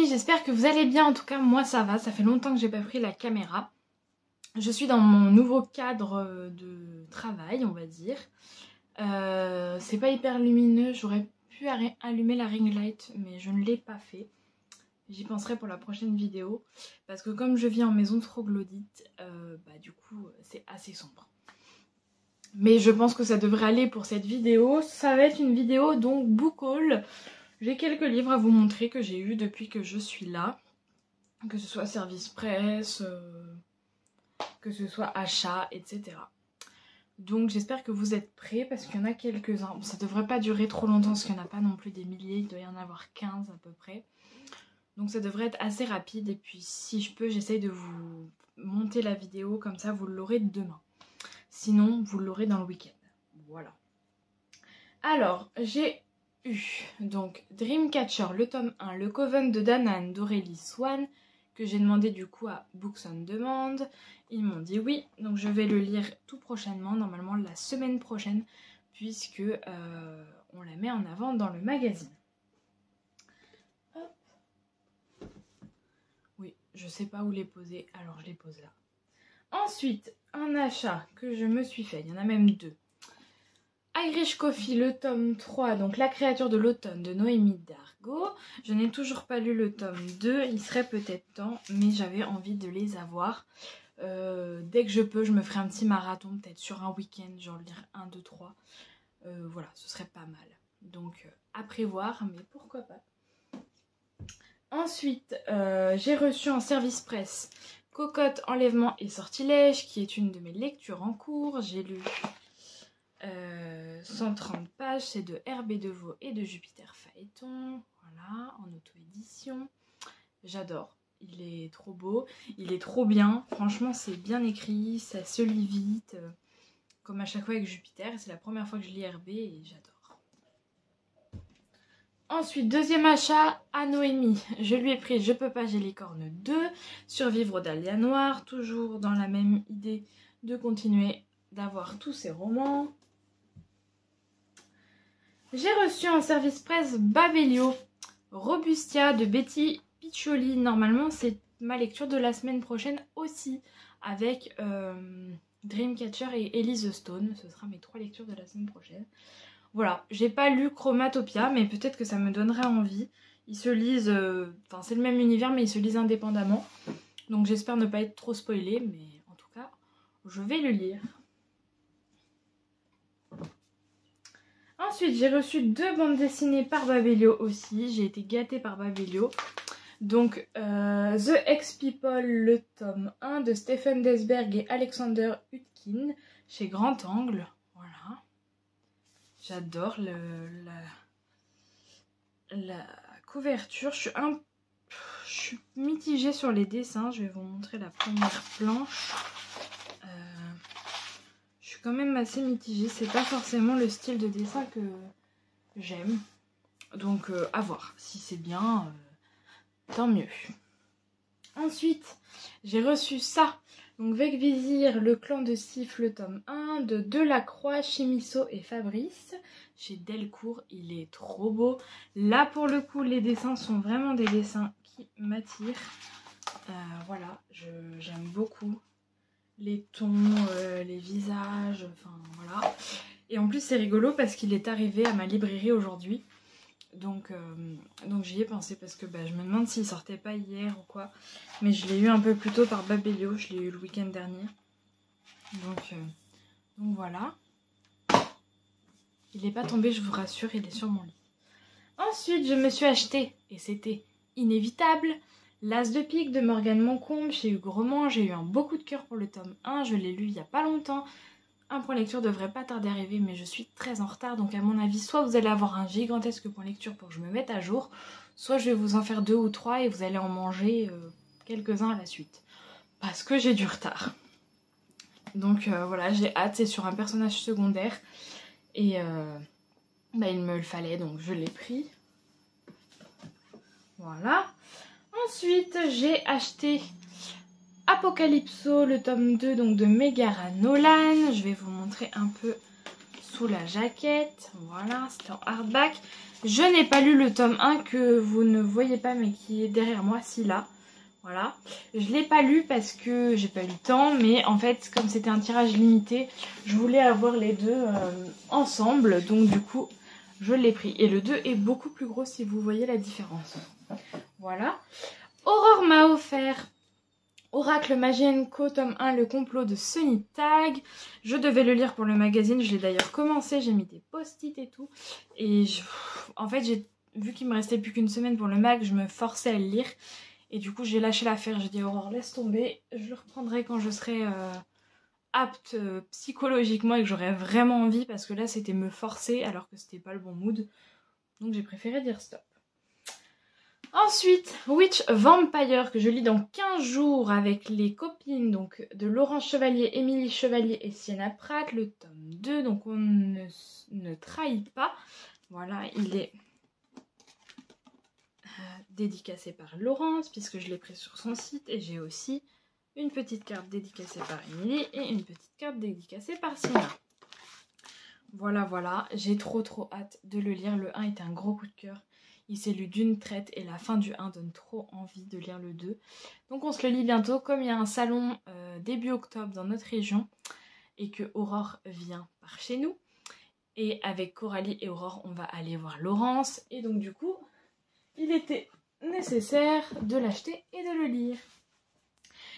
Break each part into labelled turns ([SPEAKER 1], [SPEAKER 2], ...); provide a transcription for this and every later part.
[SPEAKER 1] j'espère que vous allez bien. En tout cas, moi ça va. Ça fait longtemps que j'ai pas pris la caméra. Je suis dans mon nouveau cadre de travail, on va dire. C'est pas hyper lumineux. J'aurais pu allumer la ring light, mais je ne l'ai pas fait. J'y penserai pour la prochaine vidéo. Parce que comme je vis en maison troglodyte, du coup, c'est assez sombre. Mais je pense que ça devrait aller pour cette vidéo. Ça va être une vidéo donc book haul. J'ai quelques livres à vous montrer que j'ai eu depuis que je suis là. Que ce soit service presse, que ce soit achat, etc. Donc j'espère que vous êtes prêts parce qu'il y en a quelques-uns. Bon, ça devrait pas durer trop longtemps parce qu'il n'y en a pas non plus des milliers. Il doit y en avoir 15 à peu près. Donc ça devrait être assez rapide. Et puis si je peux, j'essaye de vous monter la vidéo. Comme ça, vous l'aurez demain. Sinon, vous l'aurez dans le week-end. Voilà. Alors, j'ai eu donc Dreamcatcher, le tome 1, le Coven de Danann d'Aurélie Swan, que j'ai demandé du coup à Books on Demand. Ils m'ont dit oui, donc je vais le lire tout prochainement, normalement la semaine prochaine, puisque on la met en avant dans le magazine. Hop. Oui, je sais pas où les poser, alors je les pose là. Ensuite, un achat que je me suis fait, il y en a même deux. Irish Coffee, le tome 3, donc La créature de l'automne de Noémie Dargaud. Je n'ai toujours pas lu le tome 2, il serait peut-être temps, mais j'avais envie de les avoir. Dès que je peux, je me ferai un petit marathon, peut-être sur un week-end, genre lire 1, 2, 3. Voilà, ce serait pas mal. Donc, à prévoir, mais pourquoi pas. Ensuite, j'ai reçu en service presse Cocotte, enlèvement et sortilège, qui est une de mes lectures en cours. J'ai lu 130 pages, c'est de Herbe Devaux et de Jupiter Phaéton. Voilà, en auto-édition. J'adore. Il est trop beau, il est trop bien. Franchement, c'est bien écrit, ça se lit vite. Comme à chaque fois avec Jupiter. C'est la première fois que je lis Herbe et j'adore. Ensuite, deuxième achat à Noémie. Je lui ai pris Je peux pas, j'ai les cornes 2. Survivre au Dahlia Noir. Toujours dans la même idée de continuer d'avoir tous ces romans. J'ai reçu en service presse Babelio, Robustia de Betty Piccioli. Normalement, c'est ma lecture de la semaine prochaine aussi, avec Dreamcatcher et Elise Stone. Ce sera mes 3 lectures de la semaine prochaine. Voilà, j'ai pas lu Chromatopia, mais peut-être que ça me donnera envie. Ils se lisent, enfin c'est le même univers, mais ils se lisent indépendamment. Donc j'espère ne pas être trop spoilée, mais en tout cas, je vais le lire. Ensuite, j'ai reçu 2 bandes dessinées par Babelio aussi. J'ai été gâtée par Babelio. Donc, The Ex-People, le tome 1 de Stephen Desberg et Alexander Hutkin chez Grand Angle. Voilà. J'adore la couverture. Je suis mitigée sur les dessins. Je vais vous montrer la première planche. Je suis quand même assez mitigée. C'est pas forcément le style de dessin que j'aime. Donc à voir. Si c'est bien, tant mieux. Ensuite, j'ai reçu ça. Donc Vegvizir, le clan de Sif, le tome 1 de Delacroix, Chimisso et Fabrice. Chez Delcourt, il est trop beau. Là pour le coup, les dessins sont vraiment des dessins qui m'attirent. Voilà, j'aime beaucoup. Les tons, les visages, enfin voilà. Et en plus c'est rigolo parce qu'il est arrivé à ma librairie aujourd'hui. Donc j'y ai pensé parce que je me demande s'il sortait pas hier ou quoi. Mais je l'ai eu un peu plus tôt par Babelio, je l'ai eu le week-end dernier. Donc voilà. Il n'est pas tombé, je vous rassure, il est sur mon lit. Ensuite je me suis acheté, et c'était inévitable, L'As de pique de Morgane Moncombe chez Hugues Roman. J'ai eu un beau coup de cœur pour le tome 1, je l'ai lu il n'y a pas longtemps. Un point lecture devrait pas tarder à arriver, mais je suis très en retard. Donc à mon avis, soit vous allez avoir un gigantesque point lecture pour que je me mette à jour, soit je vais vous en faire 2 ou 3 et vous allez en manger quelques-uns à la suite. Parce que j'ai du retard. Donc voilà, j'ai hâte, c'est sur un personnage secondaire. Et il me le fallait, donc je l'ai pris. Voilà. Ensuite, j'ai acheté Apocalypso, le tome 2 donc de Megara Nolan. Je vais vous montrer un peu sous la jaquette. Voilà, c'était en hardback. Je n'ai pas lu le tome 1 que vous ne voyez pas mais qui est derrière moi, si là. Voilà. Je ne l'ai pas lu parce que j'ai pas eu le temps, mais en fait, comme c'était un tirage limité, je voulais avoir les deux ensemble. Donc du coup, je l'ai pris. Et le 2 est beaucoup plus gros si vous voyez la différence. Voilà. Aurore m'a offert Oracle Magie & Co, tome 1, le complot de Sunny Tag. Je devais le lire pour le magazine, je l'ai d'ailleurs commencé, j'ai mis des post-it et tout. Et en fait, vu qu'il me restait plus qu'une semaine pour le mag, je me forçais à le lire. Et du coup, j'ai lâché l'affaire, j'ai dit Aurore, laisse tomber, je le reprendrai quand je serai apte psychologiquement et que j'aurais vraiment envie, parce que là, c'était me forcer alors que c'était pas le bon mood. Donc j'ai préféré dire stop. Ensuite, Witch Vampire, que je lis dans 15 jours avec les copines donc de Laurence Chevalier, Émilie Chevalier et Sienna Pratt, le tome 2, donc on ne trahit pas. Voilà, il est dédicacé par Laurence, puisque je l'ai pris sur son site, et j'ai aussi une petite carte dédicacée par Émilie et une petite carte dédicacée par Sienna. Voilà, voilà, j'ai trop hâte de le lire. Le 1 était un gros coup de cœur. Il s'est lu d'une traite et la fin du 1 donne trop envie de lire le 2. Donc on se le lit bientôt. Comme il y a un salon début octobre dans notre région et que Aurore vient par chez nous. Et avec Coralie et Aurore, on va aller voir Laurence. Et donc du coup, il était nécessaire de l'acheter et de le lire.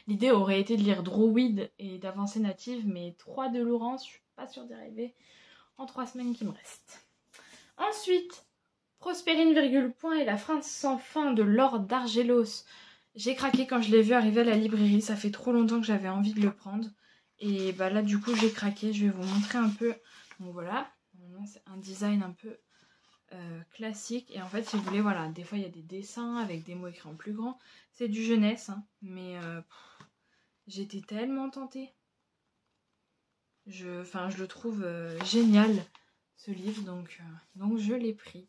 [SPEAKER 1] L'idée aurait été de lire Druid et d'Avancée Native, mais 3 de Laurence, je suis pas sûre d'y arriver en 3 semaines qui me restent. Ensuite, Prospérine, virgule point et la phrase sans fin de Laure d'Argelos. J'ai craqué quand je l'ai vu arriver à la librairie. Ça fait trop longtemps que j'avais envie de le prendre. Et bah là, du coup, j'ai craqué. Je vais vous montrer un peu. Donc voilà, c'est un design un peu classique. Et en fait, si vous voulez, voilà, des fois, il y a des dessins avec des mots écrits en plus grand. C'est du jeunesse, hein, mais j'étais tellement tentée. Je le trouve génial, ce livre, donc je l'ai pris.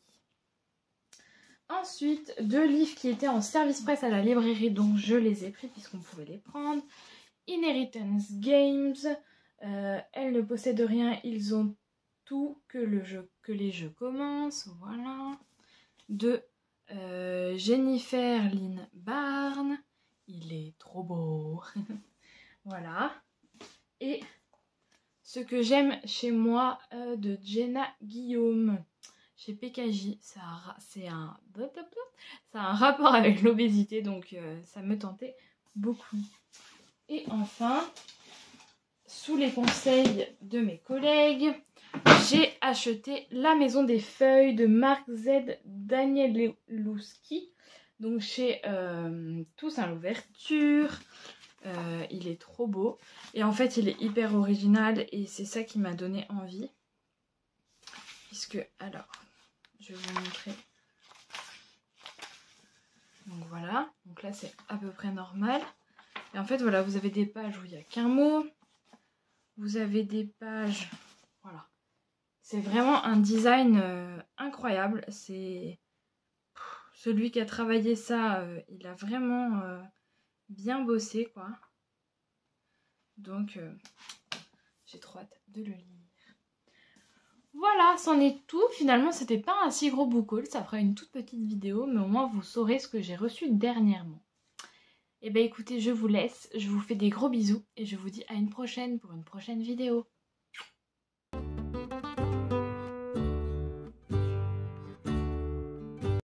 [SPEAKER 1] Ensuite, 2 livres qui étaient en service presse à la librairie, donc je les ai pris puisqu'on pouvait les prendre. Inheritance Games, Elle ne possède rien, ils ont tout, que les jeux commencent, voilà. De Jennifer Lynn Barnes, il est trop beau. Voilà. Et Ce que j'aime chez moi de Jenna Guillaume. Chez PKJ, c'est un rapport avec l'obésité, donc ça me tentait beaucoup. Et enfin, sous les conseils de mes collègues, j'ai acheté La Maison des Feuilles de Marc Z. Danielewski, donc chez Toussaint l'Ouverture. Il est trop beau et en fait il est hyper original et c'est ça qui m'a donné envie, puisque alors je vais vous montrer. Donc voilà, donc là c'est à peu près normal. Et en fait voilà, vous avez des pages où il n'y a qu'un mot. Vous avez des pages, voilà. C'est vraiment un design incroyable. C'est celui qui a travaillé ça, il a vraiment bien bossé quoi. Donc j'ai trop hâte de le lire. Voilà, c'en est tout. Finalement, c'était pas un si gros book haul. Ça fera une toute petite vidéo, mais au moins vous saurez ce que j'ai reçu dernièrement. Et ben écoutez, je vous laisse. Je vous fais des gros bisous et je vous dis à une prochaine pour une prochaine vidéo.